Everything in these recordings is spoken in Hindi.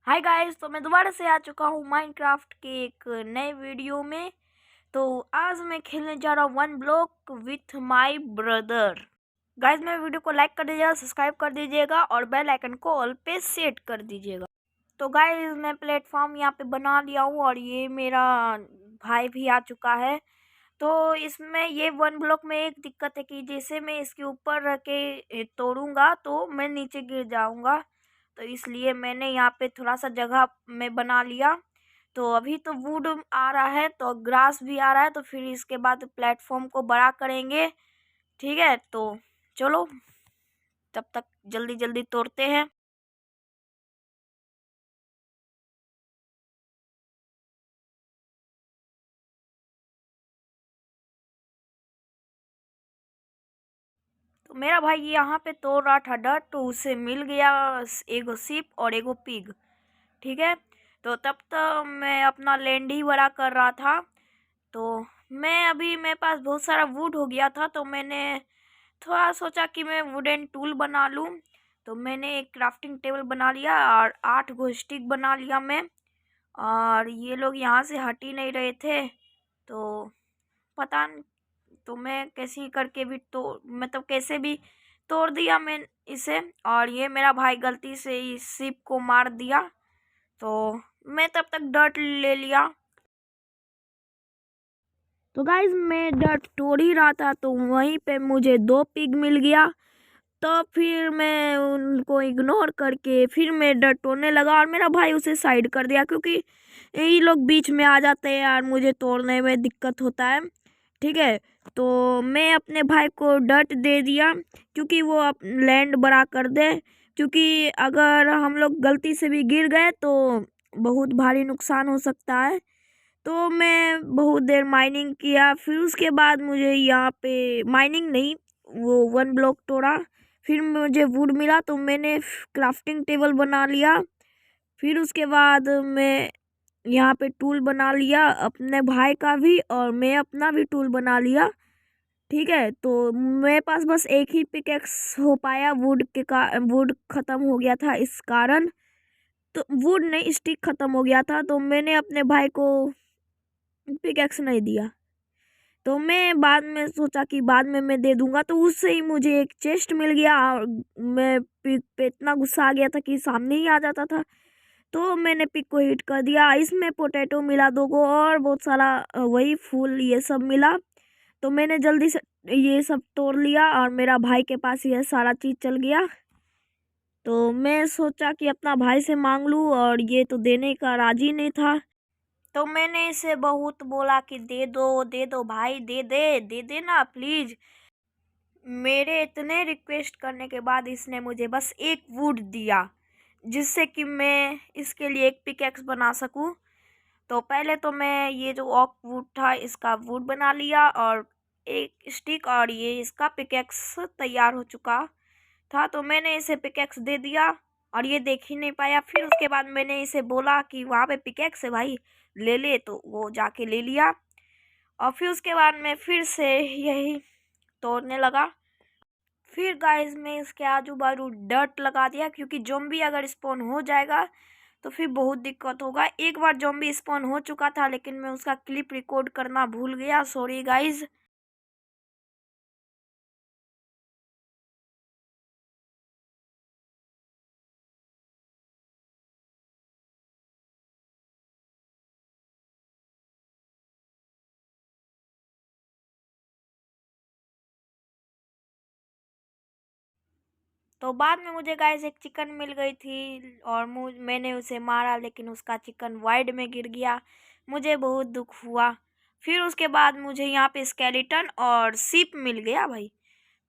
हाय गाइस, तो मैं दोबारा से आ चुका हूँ माइनक्राफ्ट के एक नए वीडियो में। तो आज मैं खेलने जा रहा हूँ one block with my brother. Guys, मेरे वीडियो को लाइक कर दीजिएगा, सब्सक्राइब कर दीजिएगा और बेल आइकन को ऑल पे सेट कर दीजिएगा। तो गाइस, मैं प्लेटफॉर्म यहाँ पे बना लिया हूँ और ये मेरा भाई भी आ चुका है। तो इसमें ये वन ब्लॉक में एक दिक्कत है कि जैसे मैं इसके ऊपर रख के तोड़ूंगा तो मैं नीचे गिर जाऊंगा। तो इसलिए मैंने यहाँ पे थोड़ा सा जगह में बना लिया। तो अभी तो वुड आ रहा है, तो ग्रास भी आ रहा है, तो फिर इसके बाद प्लेटफॉर्म को बड़ा करेंगे। ठीक है, तो चलो तब तक जल्दी जल्दी तोड़ते हैं। तो मेरा भाई यहाँ पे तोड़ रहा था डर, तो उसे मिल गया एगो सिप और एगो पिग। ठीक है, तो तब तक मैं अपना लैंड ही बड़ा कर रहा था। तो मेरे पास बहुत सारा वुड हो गया था, तो मैंने थोड़ा सोचा कि मैं वुडन टूल बना लूँ। तो मैंने एक क्राफ्टिंग टेबल बना लिया और 8 गो स्टिक बना लिया मैं। और ये लोग यहाँ से हट ही नहीं रहे थे, तो पता नहीं, तो मैं कैसे ही करके भी तो मतलब कैसे भी तोड़ दिया मैं इसे। और ये मेरा भाई गलती से इस शिप को मार दिया, तो मैं तब तक डर्ट ले लिया। तो गाइज, मैं डर्ट तोड़ ही रहा था, तो वहीं पे मुझे 2 पिग मिल गया। तो फिर मैं उनको इग्नोर करके फिर मैं डर्ट तोड़ने लगा और मेरा भाई उसे साइड कर दिया, क्योंकि यही लोग बीच में आ जाते हैं यार, मुझे तोड़ने में दिक्कत होता है। ठीक है, तो मैं अपने भाई को डर्ट दे दिया क्योंकि वो लैंड बड़ा कर दे, क्योंकि अगर हम लोग गलती से भी गिर गए तो बहुत भारी नुकसान हो सकता है। तो मैं बहुत देर माइनिंग किया, फिर उसके बाद मुझे यहाँ पे माइनिंग नहीं, वो वन ब्लॉक तोड़ा। फिर मुझे वुड मिला, तो मैंने क्राफ्टिंग टेबल बना लिया। फिर उसके बाद मैं यहाँ पे टूल बना लिया अपने भाई का भी, और मैं अपना भी टूल बना लिया। ठीक है, तो मेरे पास बस एक ही पिकेक्स हो पाया, वुड खत्म हो गया था इस कारण। तो वुड नहीं, स्टिक खत्म हो गया था, तो मैंने अपने भाई को पिकेक्स नहीं दिया। तो मैं बाद में सोचा कि बाद में मैं दे दूंगा, तो उससे ही मुझे एक चेस्ट मिल गया और मैं पिक पे इतना गुस्सा आ गया था कि सामने ही आ जाता था। तो मैंने पिक को हिट कर दिया। इसमें पोटैटो मिला 2 गो और बहुत सारा वही फूल ये सब मिला। तो मैंने जल्दी से ये सब तोड़ लिया और मेरा भाई के पास यह सारा चीज़ चल गया। तो मैं सोचा कि अपना भाई से मांग लूँ, और ये तो देने का राजी नहीं था। तो मैंने इसे बहुत बोला कि दे दो भाई, दे दे ना प्लीज। मेरे इतने रिक्वेस्ट करने के बाद इसने मुझे बस एक वुड दिया, जिससे कि मैं इसके लिए एक पिकेक्स बना सकूं। तो पहले तो मैं ये जो ऑक वुड था इसका वुड बना लिया और एक स्टिक, और ये इसका पिकेक्स तैयार हो चुका था। तो मैंने इसे पिकेक्स दे दिया और ये देख ही नहीं पाया। फिर उसके बाद मैंने इसे बोला कि वहाँ पे पिकेक्स है भाई, ले ले, तो वो जाके ले लिया। और फिर उसके बाद मैं फिर से यही तोड़ने लगा। फिर गाइस, मैं इसके आजू बाजू डर्ट लगा दिया, क्योंकि ज़ॉम्बी अगर स्पॉन हो जाएगा तो फिर बहुत दिक्कत होगा। एक बार ज़ॉम्बी स्पॉन हो चुका था, लेकिन मैं उसका क्लिप रिकॉर्ड करना भूल गया, सॉरी गाइस। तो बाद में मुझे गाइस एक चिकन मिल गई थी और मैंने उसे मारा, लेकिन उसका चिकन वाइड में गिर गया। मुझे बहुत दुख हुआ। फिर उसके बाद मुझे यहाँ पे स्केलेटन और सीप मिल गया भाई।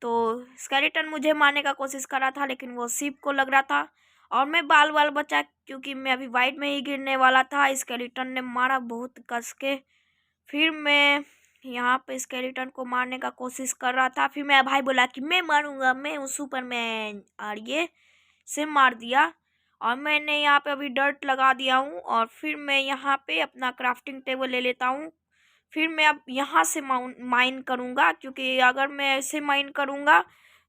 तो स्केलेटन मुझे मारने का कोशिश कर रहा था, लेकिन वो सीप को लग रहा था और मैं बाल बाल बचा, क्योंकि मैं अभी वाइड में ही गिरने वाला था। स्केलेटन ने मारा बहुत कस के। फिर मैं यहाँ पे स्केलेटन को मारने का कोशिश कर रहा था। फिर मेरा भाई बोला कि मैं मारूंगा, मैं हूँ सुपरमैन, और ये से मार दिया। और मैंने यहाँ पे अभी डर्ट लगा दिया हूँ, और फिर मैं यहाँ पे अपना क्राफ्टिंग टेबल ले लेता हूँ। फिर मैं अब यहाँ से माइन करूँगा, क्योंकि अगर मैं ऐसे माइन करूँगा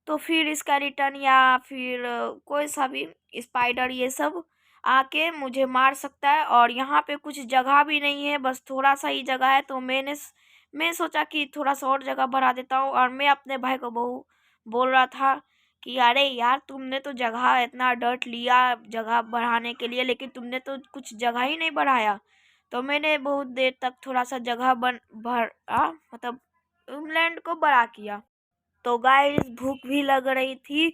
तो फिर स्केलेटन या फिर कोई सा भी स्पाइडर ये सब आके मुझे मार सकता है। और यहाँ पे कुछ जगह भी नहीं है, बस थोड़ा सा ही जगह है। तो मैं सोचा कि थोड़ा सा और जगह बढ़ा देता हूँ। और मैं अपने भाई को बोल रहा था कि अरे यार, तुमने तो जगह इतना डर्ट लिया जगह बढ़ाने के लिए, लेकिन तुमने तो कुछ जगह ही नहीं बढ़ाया। तो मैंने बहुत देर तक थोड़ा सा जगह भरा, मतलब लैंड को बड़ा किया। तो गाइस भूख भी लग रही थी,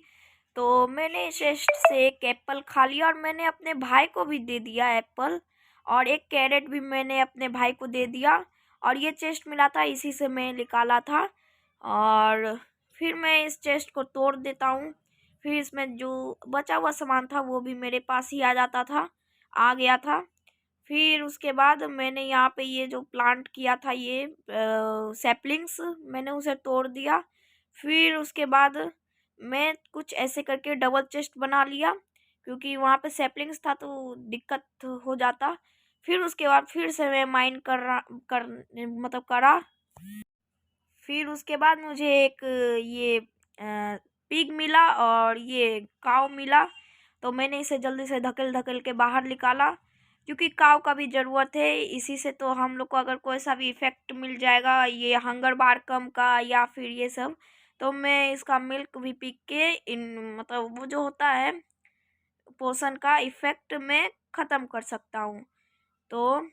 तो मैंने चेस्ट से एक एप्पल खा लिया और मैंने अपने भाई को भी दे दिया एप्पल। और एक कैरेट भी मैंने अपने भाई को दे दिया। और ये चेस्ट मिला था, इसी से मैं निकाला था। और फिर मैं इस चेस्ट को तोड़ देता हूँ। फिर इसमें जो बचा हुआ सामान था वो भी मेरे पास ही आ गया था। फिर उसके बाद मैंने यहाँ पे ये जो प्लांट किया था, ये सैपलिंग्स, मैंने उसे तोड़ दिया। फिर उसके बाद मैं कुछ ऐसे करके डबल चेस्ट बना लिया, क्योंकि वहाँ पे सैपलिंग्स था तो दिक्कत हो जाता। फिर उसके बाद फिर से मैं माइन मतलब करा। फिर उसके बाद मुझे एक ये पिग मिला और ये काव मिला। तो मैंने इसे जल्दी से धकेल धकेल के बाहर निकाला, क्योंकि काव का भी ज़रूरत है। इसी से तो हम लोग को अगर कोई सा भी इफ़ेक्ट मिल जाएगा, ये हंगर बार कम का या फिर ये सब, तो मैं इसका मिल्क भी पी के इन मतलब वो जो होता है पोषण का इफ़ेक्ट मैं ख़त्म कर सकता हूँ। तो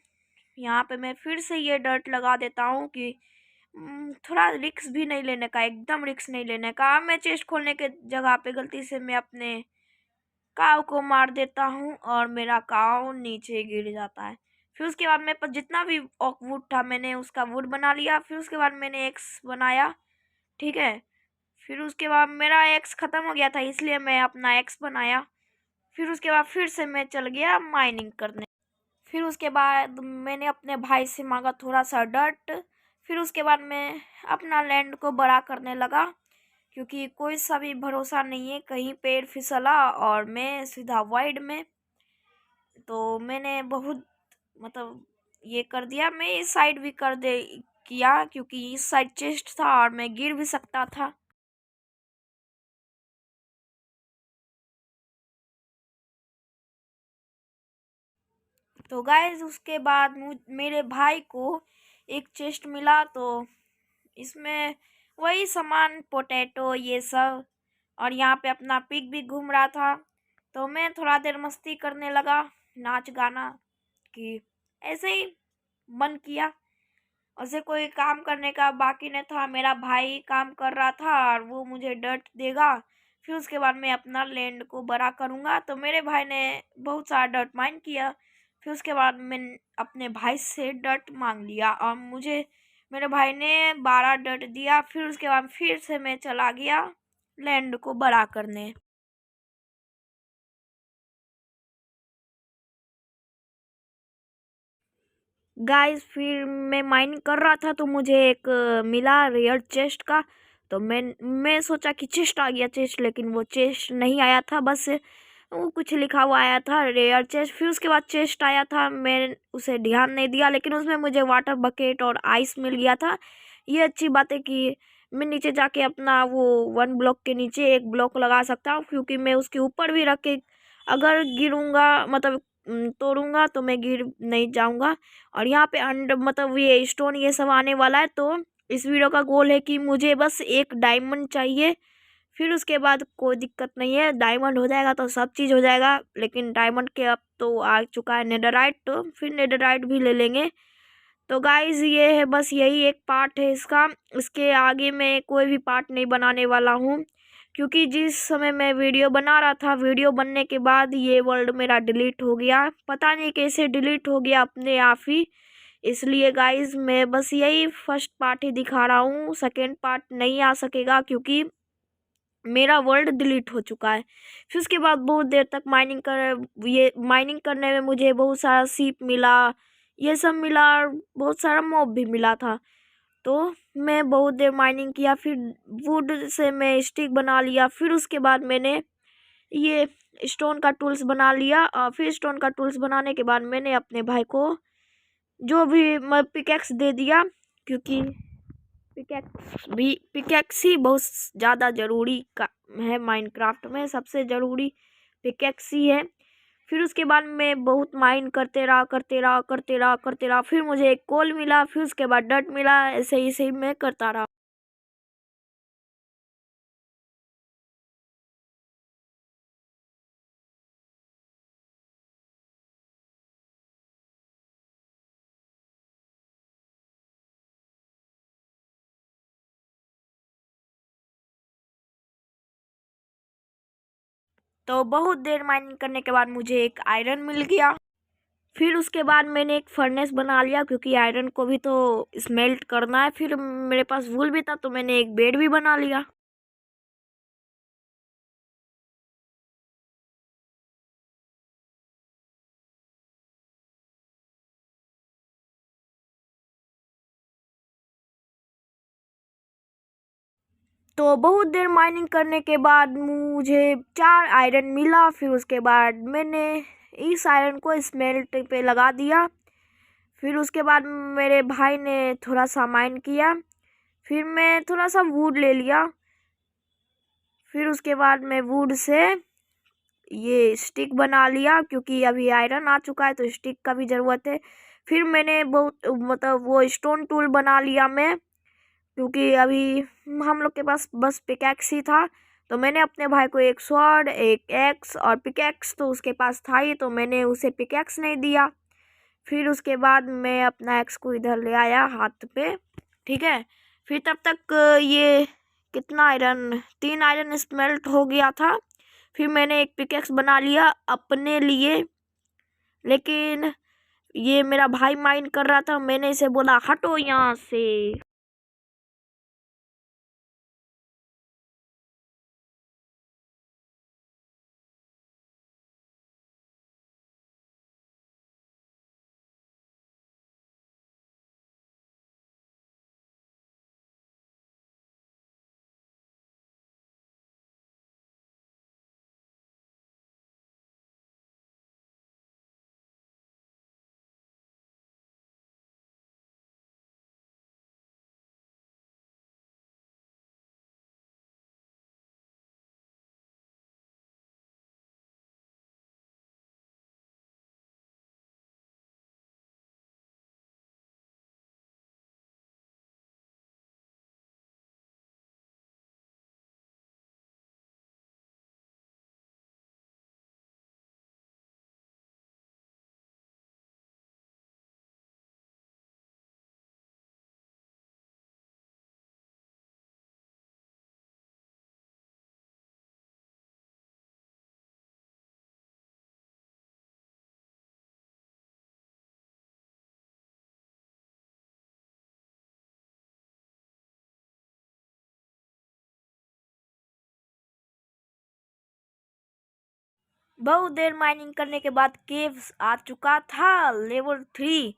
यहाँ पे मैं फिर से ये डर्ट लगा देता हूँ कि थोड़ा रिक्स भी नहीं लेने का, एकदम रिक्स नहीं लेने का। मैं चेस्ट खोलने के जगह पे गलती से मैं अपने काव को मार देता हूँ और मेरा काव नीचे गिर जाता है। फिर उसके बाद मेरे पास जितना भी ऑक वुड था, मैंने उसका वुड बना लिया। फिर उसके बाद मैंने एक्स बनाया, ठीक है। फिर उसके बाद मेरा एक्स ख़त्म हो गया था, इसलिए मैं अपना एक्स बनाया। फिर उसके बाद फिर से मैं चल गया माइनिंग करने। फिर उसके बाद मैंने अपने भाई से मांगा थोड़ा सा डर्ट। फिर उसके बाद मैं अपना लैंड को बड़ा करने लगा, क्योंकि कोई सा भी भरोसा नहीं है, कहीं पेड़ फिसला और मैं सीधा वाइड में। तो मैंने बहुत मतलब ये कर दिया। मैं इस साइड भी किया, क्योंकि इस साइड चेस्ट था और मैं गिर भी सकता था। तो गाइस उसके बाद मेरे भाई को एक चेस्ट मिला, तो इसमें वही सामान, पोटैटो ये सब। और यहाँ पे अपना पिग भी घूम रहा था। तो मैं थोड़ा देर मस्ती करने लगा, नाच गाना, कि ऐसे ही मन किया। उसे कोई काम करने का बाकी नहीं था, मेरा भाई काम कर रहा था और वो मुझे डर्ट देगा। फिर उसके बाद मैं अपना लैंड को बड़ा करूँगा। तो मेरे भाई ने बहुत सारा डर्ट माइन किया। फिर उसके बाद मैं अपने भाई से डर्ट मांग लिया और मुझे मेरे भाई ने 12 डर्ट दिया। फिर उसके बाद फिर से मैं चला गया लैंड को बड़ा करने। गाइस फिर मैं माइनिंग कर रहा था, तो मुझे एक मिला रेयर चेस्ट का। तो मैं सोचा कि चेस्ट आ गया चेस्ट, लेकिन वो चेस्ट नहीं आया था, बस वो कुछ लिखा हुआ आया था रेयर चेस्ट। फिर उसके बाद चेस्ट आया था, मैं उसे ध्यान नहीं दिया, लेकिन उसमें मुझे वाटर बकेट और आइस मिल गया था। ये अच्छी बात है कि मैं नीचे जाके अपना वो 1 ब्लॉक के नीचे 1 ब्लॉक लगा सकता हूँ, क्योंकि मैं उसके ऊपर भी रख के अगर गिरूंगा, मतलब तोड़ूंगा, तो मैं गिर नहीं जाऊंगा। और यहाँ पे मतलब ये स्टोन ये सब आने वाला है। तो इस वीडियो का गोल है कि मुझे बस एक डायमंड चाहिए। फिर उसके बाद कोई दिक्कत नहीं है, डायमंड हो जाएगा तो सब चीज़ हो जाएगा। लेकिन डायमंड के अब तो आ चुका है नेडराइट, तो फिर नेडराइट भी ले लेंगे। तो गाइज ये है, बस यही एक पार्ट है इसका। इसके आगे मैं कोई भी पार्ट नहीं बनाने वाला हूँ, क्योंकि जिस समय मैं वीडियो बना रहा था, वीडियो बनने के बाद ये वर्ल्ड मेरा डिलीट हो गया। पता नहीं कैसे डिलीट हो गया अपने आप ही। इसलिए गाइज मैं बस यही फर्स्ट पार्ट ही दिखा रहा हूँ, सेकेंड पार्ट नहीं आ सकेगा, क्योंकि मेरा वर्ल्ड डिलीट हो चुका है। फिर उसके बाद बहुत देर तक ये माइनिंग करने में मुझे बहुत सारा सीप मिला, ये सब मिला, और बहुत सारा मॉब भी मिला था। तो मैं बहुत देर माइनिंग किया, फिर वुड से मैं स्टिक बना लिया। फिर उसके बाद मैंने ये स्टोन का टूल्स बना लिया। और फिर स्टोन का टूल्स बनाने के बाद मैंने अपने भाई को जो भी पिकेक्स दे दिया, क्योंकि पिकेक्स ही बहुत ज़्यादा ज़रूरी का है। माइनक्राफ्ट में सबसे ज़रूरी पिकेक्स ही है। फिर उसके बाद मैं बहुत माइंड करते रहा। फिर मुझे एक कोल मिला, फिर उसके बाद डट मिला। ऐसे ही मैं करता रहा। तो बहुत देर माइनिंग करने के बाद मुझे एक आयरन मिल गया। फिर उसके बाद मैंने एक फर्नेस बना लिया, क्योंकि आयरन को भी तो स्मेल्ट करना है। फिर मेरे पास वूल भी था, तो मैंने एक बेड भी बना लिया। तो बहुत देर माइनिंग करने के बाद मुझे 4 आयरन मिला। फिर उसके बाद मैंने इस आयरन को स्मेल्ट पे लगा दिया। फिर उसके बाद मेरे भाई ने थोड़ा सा माइन किया। फिर मैं थोड़ा सा वुड ले लिया। फिर उसके बाद मैं वुड से ये स्टिक बना लिया, क्योंकि अभी आयरन आ चुका है तो स्टिक का भी ज़रूरत है। फिर मैंने बहुत मतलब वो स्टोन टूल बना लिया मैं, क्योंकि अभी हम लोग के पास बस पिकैक्स ही था। तो मैंने अपने भाई को एक स्वॉर्ड, एक एक्स और पिकैक्स तो उसके पास था ही, तो मैंने उसे पिकैक्स नहीं दिया। फिर उसके बाद मैं अपना एक्स को इधर ले आया हाथ पे, ठीक है। फिर तब तक ये कितना आयरन, 3 आयरन स्मेल्ट हो गया था। फिर मैंने एक पिकैक्स बना लिया अपने लिए, लेकिन ये मेरा भाई माइंड कर रहा था। मैंने इसे बोला हटो यहाँ से। बहुत देर माइनिंग करने के बाद केव्स आ चुका था लेवल 3।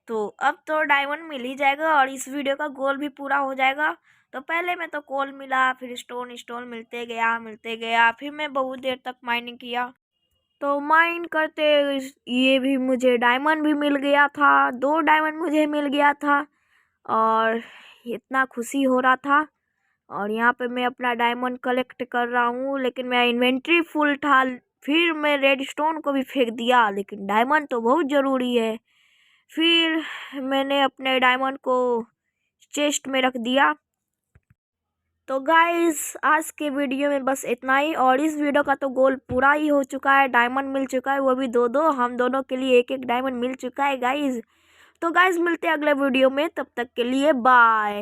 तो अब तो डायमंड मिल ही जाएगा और इस वीडियो का गोल भी पूरा हो जाएगा। तो पहले में तो कोल मिला, फिर स्टोन मिलते गया। फिर मैं बहुत देर तक माइनिंग किया। तो माइन करते ये भी मुझे डायमंड भी मिल गया था, 2 डायमंड मुझे मिल गया था और इतना खुशी हो रहा था। और यहाँ पे मैं अपना डायमंड कलेक्ट कर रहा हूँ, लेकिन मेरा इन्वेंट्री फुल था। फिर मैं रेडस्टोन को भी फेंक दिया, लेकिन डायमंड तो बहुत ज़रूरी है। फिर मैंने अपने डायमंड को चेस्ट में रख दिया। तो गाइस आज के वीडियो में बस इतना ही, और इस वीडियो का तो गोल पूरा ही हो चुका है। डायमंड मिल चुका है, वो भी 2-2, हम दोनों के लिए 1-1 डायमंड मिल चुका है गाइस। तो गाइस मिलते हैं अगले वीडियो में, तब तक के लिए बाय।